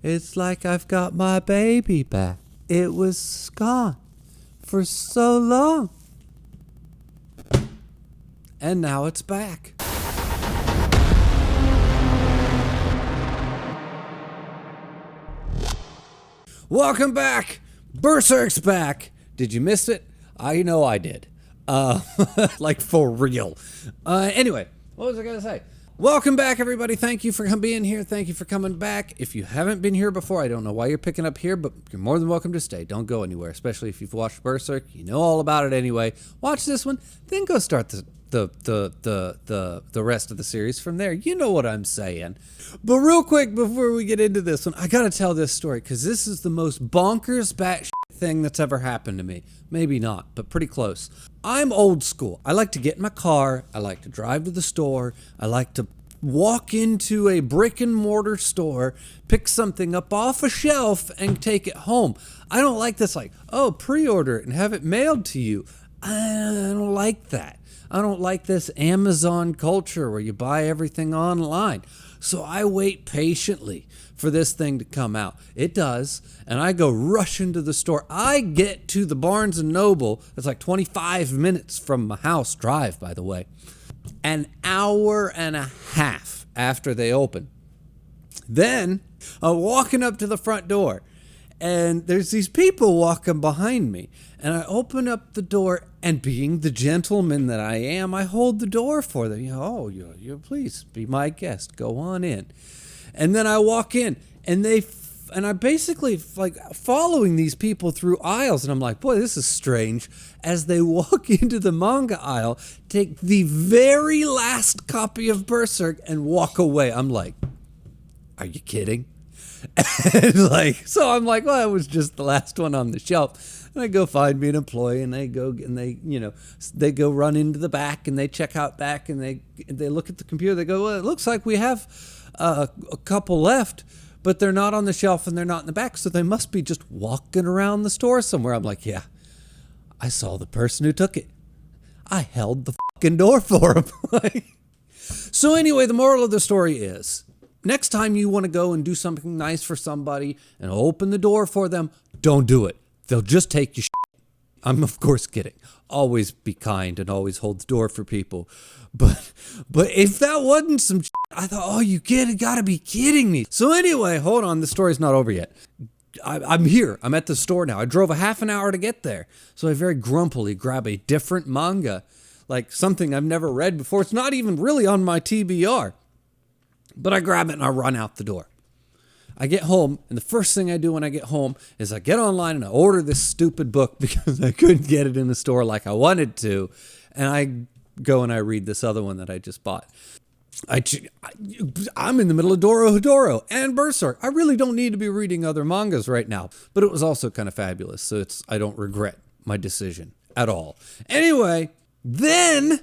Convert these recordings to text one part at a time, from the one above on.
It's like I've got my baby back. It was gone for so long. And now it's back. Welcome back! Berserk's back! Did you miss it? I know I did. Like for real. Anyway, what was I gonna say? Welcome back, everybody. Thank you for being here. Thank you for coming back. If you haven't been here before, I don't know why you're picking up here, but you're more than welcome to stay. Don't go anywhere, especially if you've watched Berserk. You know all about it anyway. Watch this one, then go start the rest of the series from there. You know what I'm saying. But real quick, before we get into this one, I gotta tell this story, because this is the most bonkers batshit thing that's ever happened to me. Maybe not, but pretty close. I'm old school. I like to get in my car. I like to drive to the store. I like to walk into a brick and mortar store, pick something up off a shelf and take it home. I don't like this like, oh, pre-order it and have it mailed to you. I don't like that. I don't like this Amazon culture where you buy everything online. So I wait patiently for this thing to come out. It does, and I go rush into the store. I get to the Barnes & Noble. It's like 25 minutes from my house drive, by the way. An hour and a half after they open. Then I'm walking up to the front door, and there's these people walking behind me. And I open up the door, and being the gentleman that I am, I hold the door for them. You please be my guest. Go on in. And then I walk in, and I'm basically like following these people through aisles, and I'm like, boy, this is strange. As they walk into the manga aisle, take the very last copy of Berserk and walk away. I'm like, are you kidding? And so I'm like, well, it was just the last one on the shelf. And I go find me an employee, and they go run into the back, and they check out back, and they look at the computer. They go, well, it looks like we have a couple left, but they're not on the shelf and they're not in the back, so they must be just walking around the store somewhere. I'm like, yeah, I saw the person who took it. I held the fucking door for him. So anyway, the moral of the story is, next time you want to go and do something nice for somebody and open the door for them, don't do it. They'll just take your shit. I'm of course kidding. Always be kind and always hold the door for people. But if that wasn't some shit, I thought, oh, you gotta be kidding me. So anyway, hold on, the story's not over yet. I'm here. I'm at the store now. I drove a half an hour to get there. So I very grumpily grab a different manga, like something I've never read before. It's not even really on my TBR. But I grab it and I run out the door. I get home, and the first thing I do when I get home is I get online and I order this stupid book because I couldn't get it in the store like I wanted to. And I go and I read this other one that I just bought. I'm in the middle of Dorohedoro and Berserk. I really don't need to be reading other mangas right now. But it was also kind of fabulous, so I don't regret my decision at all. Anyway, then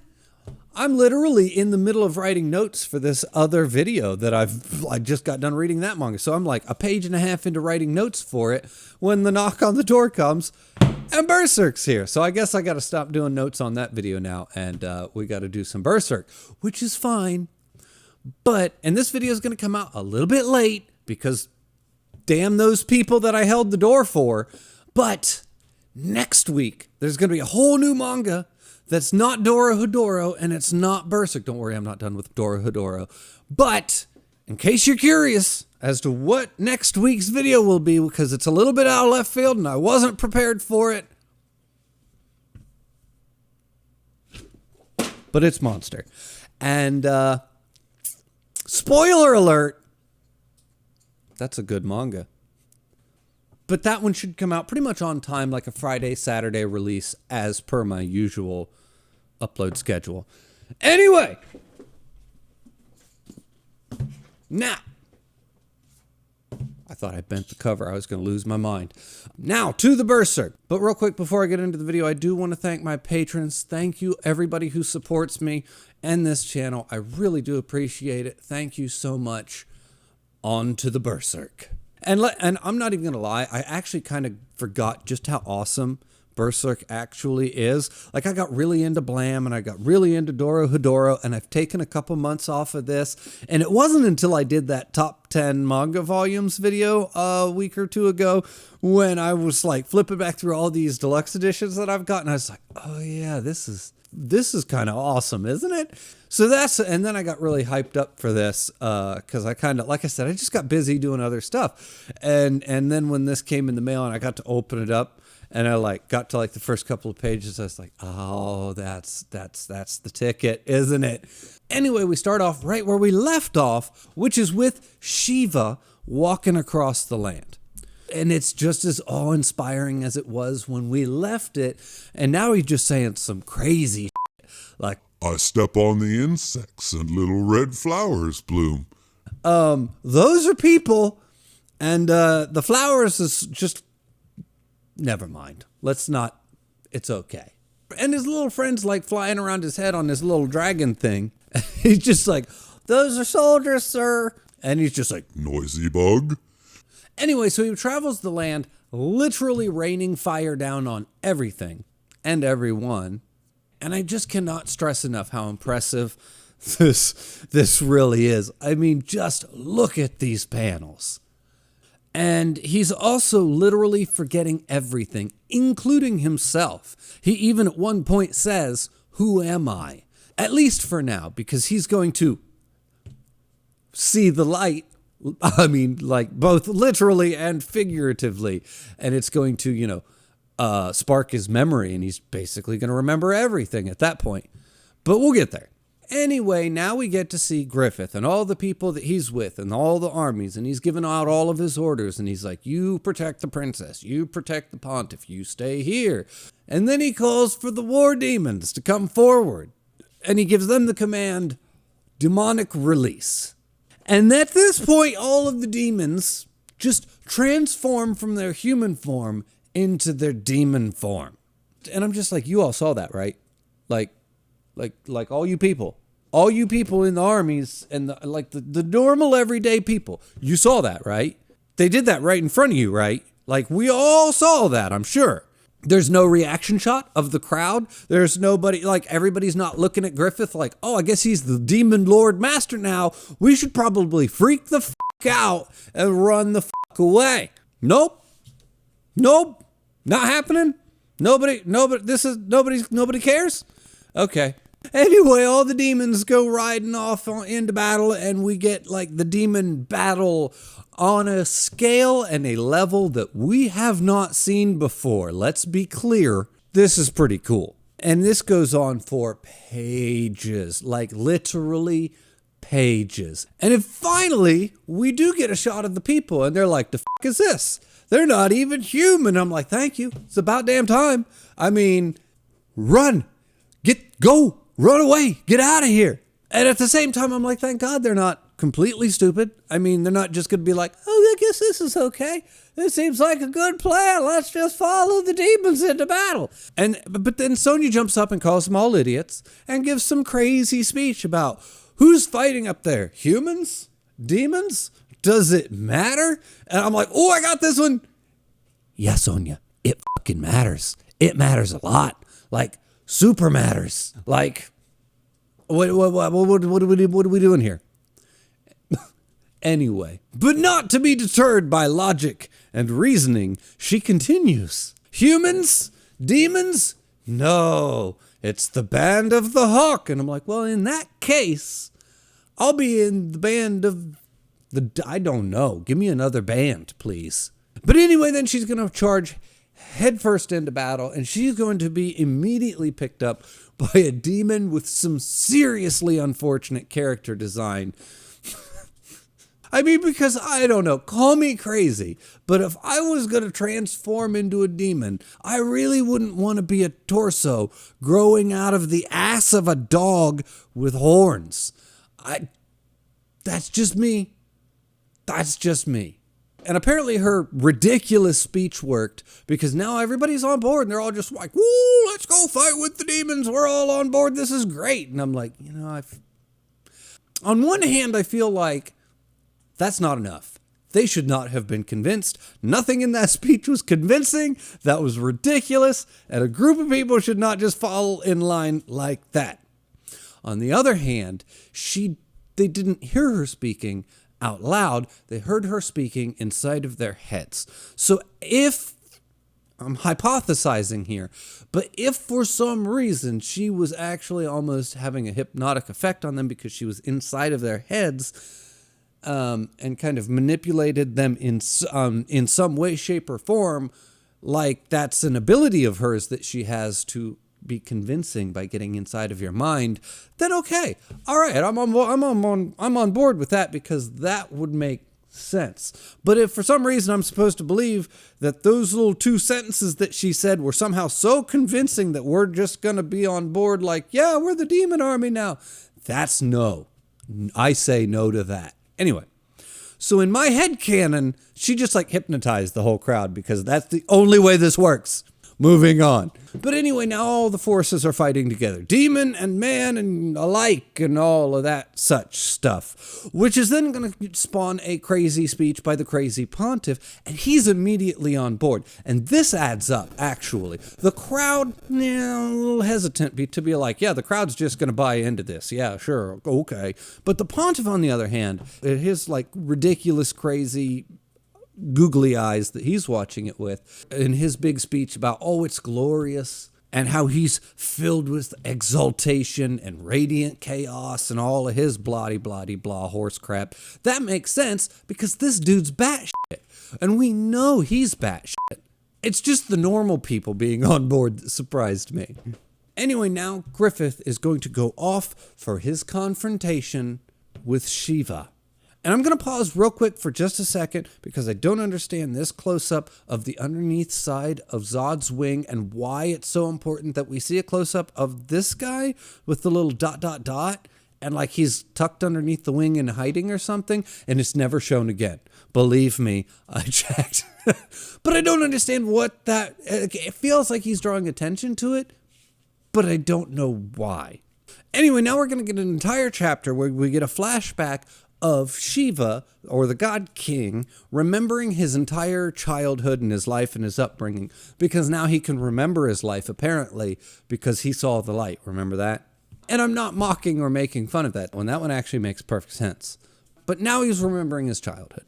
I'm literally in the middle of writing notes for this other video that I just got done reading that manga. So I'm like a page and a half into writing notes for it when the knock on the door comes and Berserk's here. So I guess I got to stop doing notes on that video now, and we got to do some Berserk, which is fine. And this video is going to come out a little bit late because damn those people that I held the door for. But next week, there's going to be a whole new manga that's not Dorohedoro, and it's not Berserk. Don't worry, I'm not done with Dorohedoro. But in case you're curious as to what next week's video will be, because it's a little bit out of left field and I wasn't prepared for it, but it's Monster. And spoiler alert, that's a good manga. But that one should come out pretty much on time, like a Friday, Saturday release, as per my usual upload schedule. Anyway, now, I thought I bent the cover. I was going to lose my mind. Now, to the Berserk. But real quick, before I get into the video, I do want to thank my patrons. Thank you, everybody who supports me and this channel. I really do appreciate it. Thank you so much. On to the Berserk. And I'm not even going to lie, I actually kind of forgot just how awesome Berserk actually is. Like, I got really into Blam and I got really into Doro Hedoro, and I've taken a couple months off of this. And it wasn't until I did that top 10 manga volumes video a week or two ago when I was like flipping back through all these deluxe editions that I've gotten. I was like, oh yeah, this is kind of awesome, isn't it? So and then I got really hyped up for this because I kind of, like I said, I just got busy doing other stuff. And then when this came in the mail and I got to open it up, and I like got to like the first couple of pages, I was like, oh, that's the ticket, isn't it? Anyway, we start off right where we left off, which is with Shiva walking across the land. And it's just as awe-inspiring as it was when we left it. And now he's just saying some crazy shit, like, I step on the insects and little red flowers bloom. Those are people, and the flowers is just... Never mind. Let's not. It's okay. And his little friend's like flying around his head on this little dragon thing. He's just like, those are soldiers, sir. And he's just like, noisy bug. Anyway, so he travels the land, literally raining fire down on everything and everyone. And I just cannot stress enough how impressive this really is. I mean, just look at these panels. And he's also literally forgetting everything, including himself. He even at one point says, who am I? At least for now, because he's going to see the light. I mean, like both literally and figuratively. And it's going to, spark his memory, and he's basically going to remember everything at that point. But we'll get there. Anyway, now we get to see Griffith and all the people that he's with and all the armies, and he's giving out all of his orders, and he's like, you protect the princess, you protect the pontiff, you stay here. And then he calls for the war demons to come forward, and he gives them the command, demonic release. And at this point, all of the demons just transform from their human form into their demon form. And I'm just like, you all saw that, right? Like all you people in the armies and the normal everyday people, you saw that, right? They did that right in front of you, right? Like, we all saw that, I'm sure. There's no reaction shot of the crowd. There's nobody, like, everybody's not looking at Griffith like, oh, I guess he's the demon lord master now. We should probably freak the f*** out and run the f*** away. Nope, not happening. Nobody cares? Okay. Anyway, all the demons go riding off into battle, and we get like the demon battle on a scale and a level that we have not seen before. Let's be clear. This is pretty cool. And this goes on for pages, like literally pages. And then finally, we do get a shot of the people, and they're like, the f*** is this? They're not even human. I'm like, thank you. It's about damn time. I mean, run. Go. Run away. Get out of here. And at the same time, I'm like, thank God they're not completely stupid. I mean, they're not just going to be like, oh, I guess this is okay. This seems like a good plan. Let's just follow the demons into battle. But then Sonya jumps up and calls them all idiots and gives some crazy speech about who's fighting up there. Humans? Demons? Does it matter? And I'm like, oh, I got this one. Yeah, Sonya, it fucking matters. It matters a lot. Like, super matters. Like, what are we doing here? Anyway, but not to be deterred by logic and reasoning, she continues. Humans? Demons? No, it's the band of the hawk. And I'm like, well, in that case, I'll be in the band of I don't know. Give me another band, please. But anyway, then she's going to charge headfirst into battle, and she's going to be immediately picked up by a demon with some seriously unfortunate character design. I mean, because I don't know, call me crazy, but if I was going to transform into a demon, I really wouldn't want to be a torso growing out of the ass of a dog with horns. That's just me. That's just me. And apparently her ridiculous speech worked, because now everybody's on board and they're all just like, woo, let's go fight with the demons. We're all on board. This is great. And I'm like, on one hand, I feel like that's not enough. They should not have been convinced. Nothing in that speech was convincing. That was ridiculous. And a group of people should not just fall in line like that. On the other hand, they didn't hear her speaking out loud. They heard her speaking inside of their heads. So if, I'm hypothesizing here, but if for some reason she was actually almost having a hypnotic effect on them because she was inside of their heads, and kind of manipulated them in some way, shape, or form, like that's an ability of hers that she has to be convincing by getting inside of your mind, then okay, all right, I'm on board with that, because that would make sense. But if for some reason I'm supposed to believe that those little 2 sentences that she said were somehow so convincing that we're just gonna be on board, like, yeah, we're the demon army now, that's no. I say no to that. Anyway, so in my headcanon, she just like hypnotized the whole crowd, because that's the only way this works. Moving on. But anyway, now all the forces are fighting together. Demon and man and alike and all of that such stuff. Which is then going to spawn a crazy speech by the crazy pontiff. And he's immediately on board. And this adds up, actually. The crowd, a little hesitant to be like, yeah, the crowd's just going to buy into this. Yeah, sure, okay. But the pontiff, on the other hand, his like ridiculous, crazy googly eyes that he's watching it with, in his big speech about, oh, it's glorious, and how he's filled with exaltation and radiant chaos and all of his blah horse crap. That makes sense, because this dude's batshit, and we know he's batshit. It's just the normal people being on board that surprised me. Anyway, now Griffith is going to go off for his confrontation with Shiva. And I'm going to pause real quick for just a second, because I don't understand this close-up of the underneath side of Zod's wing and why it's so important that we see a close-up of this guy with the little ... and like he's tucked underneath the wing and hiding or something, and it's never shown again. Believe me, I checked. But I don't understand what that... It feels like he's drawing attention to it, but I don't know why. Anyway, now we're going to get an entire chapter where we get a flashback of Shiva, or the God King, remembering his entire childhood and his life and his upbringing, because now he can remember his life, apparently, because he saw the light. Remember that? And I'm not mocking or making fun of that one. That one actually makes perfect sense. But now he's remembering his childhood.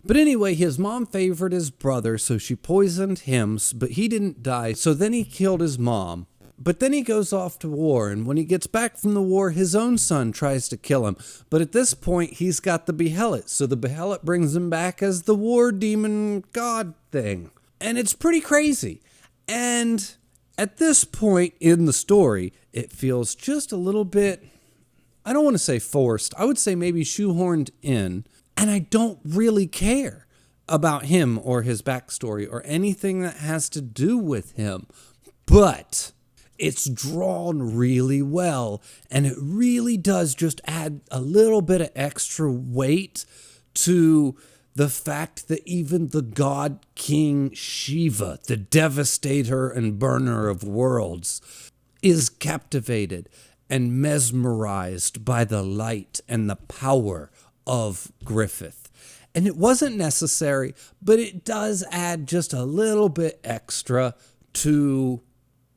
But anyway, his mom favored his brother, so she poisoned him, but he didn't die, so then he killed his mom. But then he goes off to war, and when he gets back from the war, his own son tries to kill him. But at this point, he's got the Behelit, so the Behelit brings him back as the war demon god thing. And it's pretty crazy. And at this point in the story, it feels just a little bit, I don't want to say forced, I would say maybe shoehorned in, and I don't really care about him or his backstory or anything that has to do with him. But it's drawn really well, and it really does just add a little bit of extra weight to the fact that even the god king Shiva, the devastator and burner of worlds, is captivated and mesmerized by the light and the power of Griffith. And it wasn't necessary, but it does add just a little bit extra to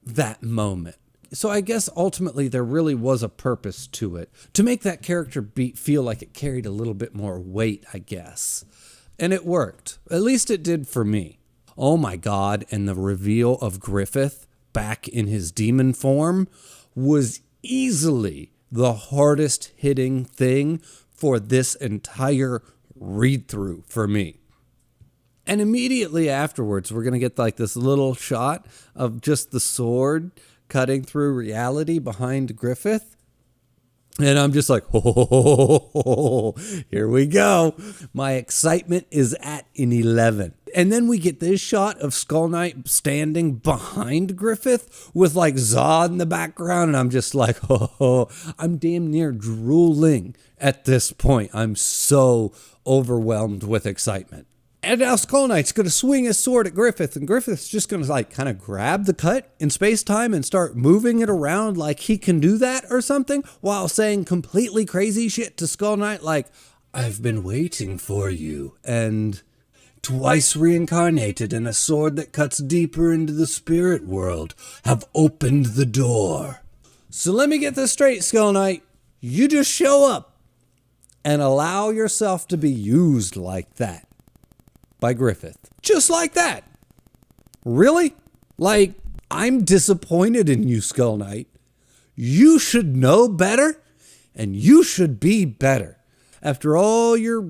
that moment. So I guess ultimately there really was a purpose to it, to make that character feel like it carried a little bit more weight, I guess. And it worked. At least it did for me. Oh my God, and the reveal of Griffith back in his demon form was easily the hardest hitting thing for this entire read-through for me. And immediately afterwards, we're going to get like this little shot of just the sword cutting through reality behind Griffith. And I'm just like, oh, here we go. My excitement is at an 11. And then we get this shot of Skull Knight standing behind Griffith with like Zod in the background. And I'm just like, oh, I'm damn near drooling at this point. I'm so overwhelmed with excitement. And now Skull Knight's going to swing his sword at Griffith, and Griffith's just going to like kind of grab the cut in space-time and start moving it around like he can do that or something, while saying completely crazy shit to Skull Knight like, I've been waiting for you, and twice reincarnated in a sword that cuts deeper into the spirit world have opened the door. So let me get this straight, Skull Knight. You just show up and allow yourself to be used like that by Griffith. Just like that. Really? Like, I'm disappointed in you, Skull Knight. You should know better, and you should be better. After all your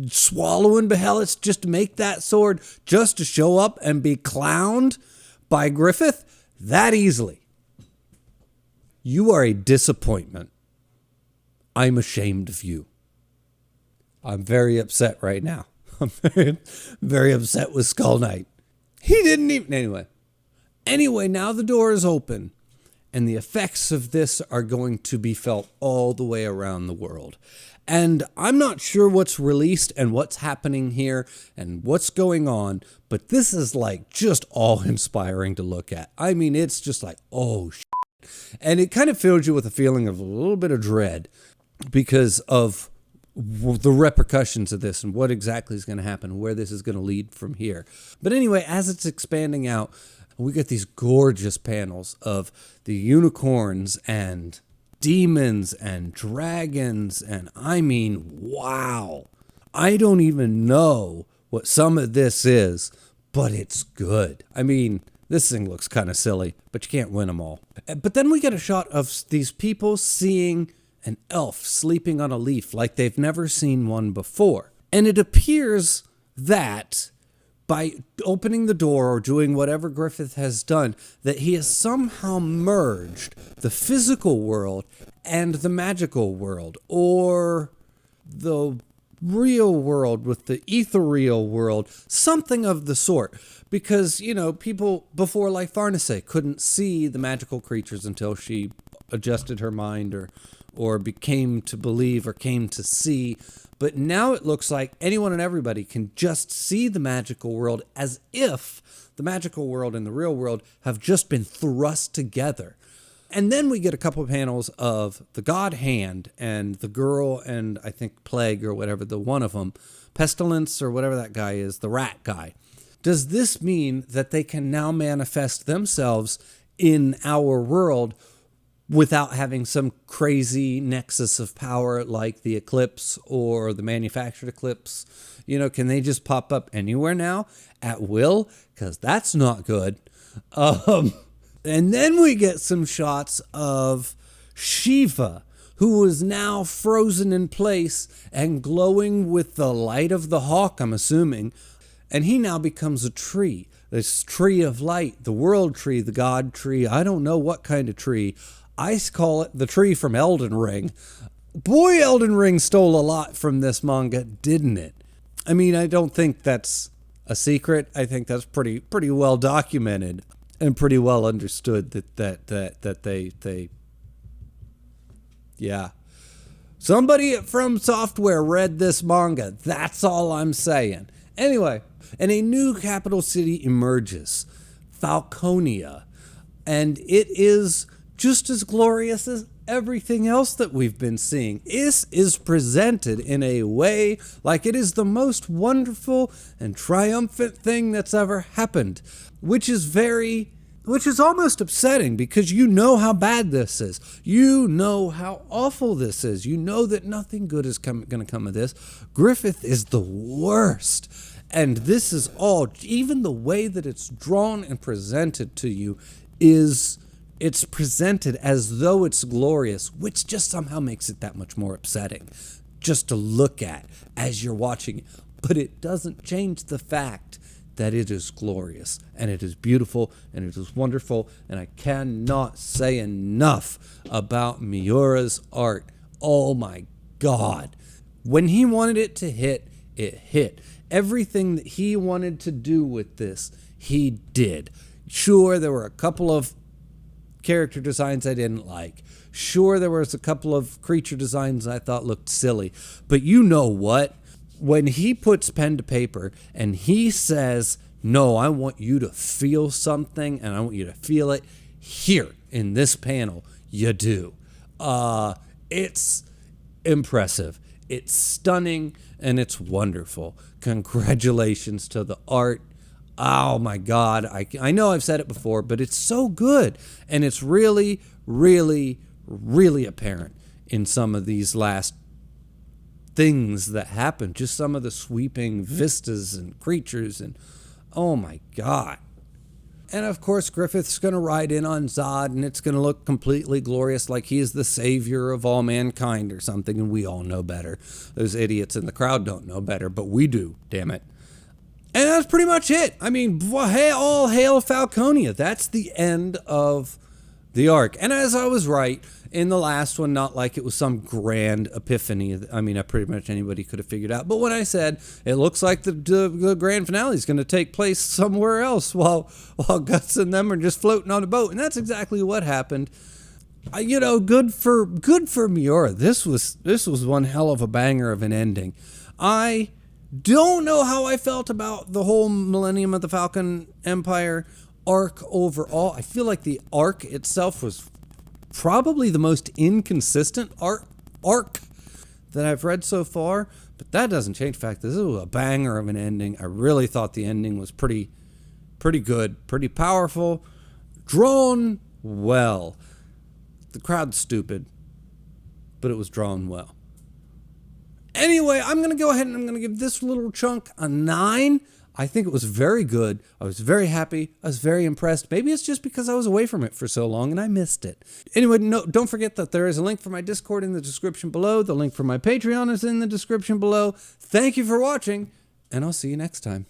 swallowing behemoths just to make that sword, just to show up and be clowned by Griffith that easily. You are a disappointment. I'm ashamed of you. I'm very upset right now. I'm very upset with Skull Knight. He didn't even... Anyway, now the door is open. And the effects of this are going to be felt all the way around the world. And I'm not sure what's released and what's happening here and what's going on, but this is like just awe-inspiring to look at. I mean, it's just like, oh, shit. And it kind of fills you with a feeling of a little bit of dread because of the repercussions of this and what exactly is going to happen, where this is going to lead from here. But anyway, as it's expanding out, we get these gorgeous panels of the unicorns and demons and dragons. And I mean, wow. I don't even know what some of this is, but it's good. I mean, this thing looks kind of silly, but you can't win them all. But then we get a shot of these people seeing an elf sleeping on a leaf like they've never seen one before. And it appears that by opening the door or doing whatever Griffith has done, that he has somehow merged the physical world and the magical world, or the real world with the ethereal world, something of the sort. Because, you know, people before, like Farnace, couldn't see the magical creatures until she adjusted her mind or became to believe or came to see. But now it looks like anyone and everybody can just see the magical world as if the magical world and the real world have just been thrust together. And then we get a couple of panels of the God Hand and the girl and I think Plague or whatever, the one of them, Pestilence or whatever that guy is, the rat guy. Does this mean that they can now manifest themselves in our world without having some crazy nexus of power like the eclipse or the manufactured eclipse? You know, can they just pop up anywhere now at will? Because that's not good. And then we get some shots of Shiva, who is now frozen in place and glowing with the light of the hawk, I'm assuming. And he now becomes a tree. This tree of light, the world tree, the god tree. I don't know what kind of tree. I call it the tree from Elden Ring. Boy, Elden Ring stole a lot from this manga, didn't it? I mean, I don't think that's a secret. I think that's pretty well documented and pretty well understood that they yeah. Somebody at From Software read this manga. That's all I'm saying. Anyway, and a new capital city emerges, Falconia, and it is just as glorious as everything else that we've been seeing. This is presented in a way like it is the most wonderful and triumphant thing that's ever happened, which is almost upsetting because you know how bad this is. You know how awful this is. You know that nothing good is going to come of this. Griffith is the worst. And this is all, even the way that it's drawn and presented to you it's presented as though it's glorious, which just somehow makes it that much more upsetting just to look at as you're watching it. But it doesn't change the fact that it is glorious and it is beautiful and it is wonderful. And I cannot say enough about Miura's art. Oh my God. When he wanted it to hit, it hit. Everything that he wanted to do with this, he did. Sure, there were a couple of character designs I didn't like. Sure, there was a couple of creature designs I thought looked silly. But you know what? When he puts pen to paper and he says, no, I want you to feel something and I want you to feel it here in this panel, you do. It's impressive. It's stunning and it's wonderful. Congratulations to the art. Oh my God. I know I've said it before, but it's so good. And it's really, really, really apparent in some of these last things that happen. Just some of the sweeping vistas and creatures, and oh my God. And of course, Griffith's going to ride in on Zod, and it's going to look completely glorious, like he is the savior of all mankind or something, and we all know better. Those idiots in the crowd don't know better, but we do, damn it. And that's pretty much it. I mean, all hail Falconia. That's the end of the arc. And as I was right, in the last one, not like it was some grand epiphany. I mean, pretty much anybody could have figured out. But when I said it looks like the grand finale is going to take place somewhere else while Guts and them are just floating on a boat, and that's exactly what happened. Good for Miura. This was one hell of a banger of an ending. I don't know how I felt about the whole Millennium of the Falcon Empire arc overall. I feel like the arc itself was probably the most inconsistent arc that I've read so far, but that doesn't change the fact that this was a banger of an ending. I really thought the ending was pretty good, pretty powerful, drawn well. The crowd's stupid, but it was drawn well. Anyway, I'm going to go ahead and I'm going to give this little chunk a 9. I think it was very good. I was very happy. I was very impressed. Maybe it's just because I was away from it for so long and I missed it. Anyway, don't forget that there is a link for my Discord in the description below. The link for my Patreon is in the description below. Thank you for watching, and I'll see you next time.